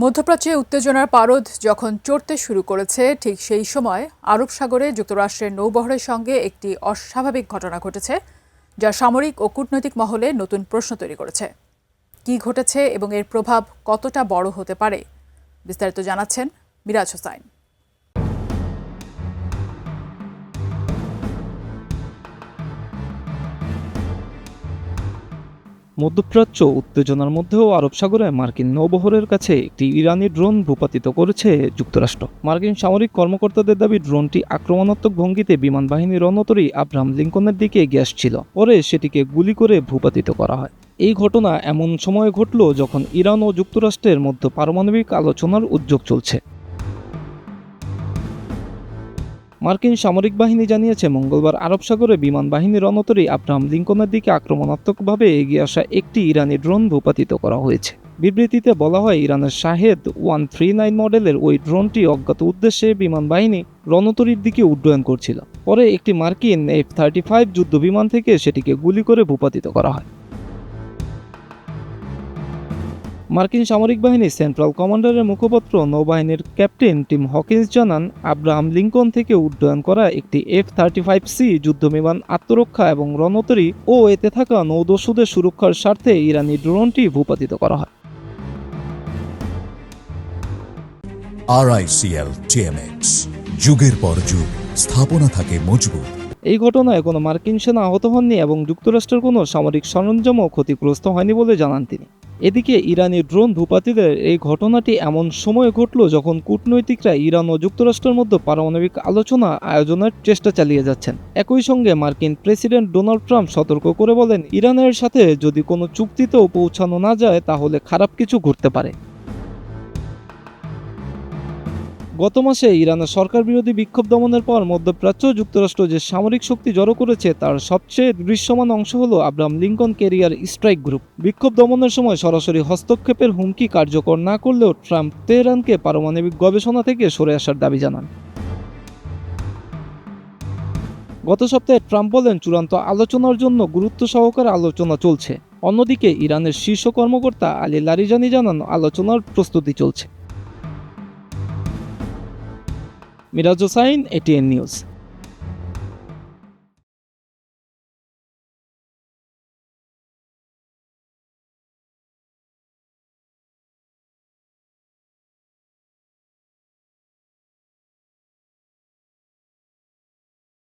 মধ্যপ্রাচ্যে উত্তেজনার পারদ যখন চড়তে শুরু করেছে ঠিক সেই সময় আরব সাগরে যুক্তরাষ্ট্রের নৌবহরের সঙ্গে একটি অস্বাভাবিক ঘটনা ঘটেছে, যা সামরিক ও কূটনৈতিক মহলে নতুন প্রশ্ন তৈরি করেছে। কী ঘটেছে এবং এর প্রভাব কতটা বড় হতে পারে, বিস্তারিত জানাচ্ছেন মিরাজ হোসাইন। মধ্যপ্রাচ্য উত্তেজনার মধ্যেও আরব সাগরে মার্কিন নৌবহরের কাছে একটি ইরানি ড্রোন ভূপাতিত করেছে যুক্তরাষ্ট্র। মার্কিন সামরিক কর্মকর্তাদের দাবি ড্রোনটি আক্রমণাত্মক ভঙ্গিতে বিমান বাহিনীর রণতরী আব্রাহাম লিঙ্কনের দিকে এগিয়ে আসছিল, পরে সেটিকে গুলি করে ভূপাতিত করা হয়। এই ঘটনা এমন সময়ে ঘটল যখন ইরান ও যুক্তরাষ্ট্রের মধ্যে পারমাণবিক আলোচনার উদ্যোগ চলছে। মার্কিন সামরিক বাহিনী জানিয়েছে মঙ্গলবার আরব সাগরে বিমান বাহিনীর রণতরী আব্রাহাম লিঙ্কনের দিকে আক্রমণাত্মকভাবে এগিয়ে আসা একটি ইরানি ড্রোন ভূপাতিত করা হয়েছে। বিবৃতিতে বলা হয়, ইরানের শাহেদ 139 মডেলের ওই ড্রোনটি অজ্ঞাত উদ্দেশ্যে বিমান বাহিনী রণতরীর দিকে উড্ডয়ন করছিল। পরে একটি মার্কিন F-35 যুদ্ধ বিমান থেকে সেটিকে গুলি করে ভূপাতিত করা হয়। মার্কিন সামরিক বাহিনী সেন্ট্রাল কমান্ডারের মুখপাত্র নৌবাহিনীর ক্যাপ্টেন টিম হকিন্স জানান, আব্রাহাম লিঙ্কন থেকে উড্ডয়ন করা একটি F-35C যুদ্ধবিমান আত্মরক্ষা এবং রণতরী ও এতে থাকা নৌদস্যুদের সুরক্ষার স্বার্থে ইরানি ড্রোনটি ভূপাতিত করা হয়। RICL TMX, যুগের পর যুগ স্থাপনা থাকে মজবুত। এই ঘটনায় কোনো মার্কিন সেনা আহত হননি এবং যুক্তরাষ্ট্রের কোনো সামরিক সরঞ্জামও ক্ষতিগ্রস্ত হয়নি বলে জানান তিনি। এদিকে ইরানি ড্রোন ভূপাতিতের এই ঘটনাটি এমন সময়ে ঘটল যখন কূটনৈতিকরা ইরান ও যুক্তরাষ্ট্রের মধ্যে পারমাণবিক আলোচনা আয়োজনের চেষ্টা চালিয়ে যাচ্ছেন। একই সঙ্গে মার্কিন প্রেসিডেন্ট ডোনাল্ড ট্রাম্প সতর্ক করে বলেন, ইরানের সাথে যদি কোনো চুক্তিতেও পৌঁছানো না যায় তাহলে খারাপ কিছু ঘটতে পারে। গত মাসে ইরানের সরকার বিরোধী বিক্ষোভ দমনের পর মধ্যপ্রাচ্য যুক্তরাষ্ট্র যে সামরিক শক্তি জড়ো করেছে তার সবচেয়ে দৃশ্যমান অংশ হলো Abraham Lincoln career strike group. বিক্ষোভ দমনের সময় সরাসরি হস্তক্ষেপের হুমকি কার্যকর না করলেও ট্রাম্প তেহরানকে পারমাণবিক গবেষণা থেকে সরে আসার দাবি জানান। গত সপ্তাহে ট্রাম্প বলেন, চূড়ান্ত আলোচনার জন্য গুরুত্ব সহকারে আলোচনা চলছে। অন্যদিকে ইরানের শীর্ষ কর্মকর্তা আলী লারিজানি জানান, আলোচনার প্রস্তুতি চলছে। Miraj Hossain, ATN news.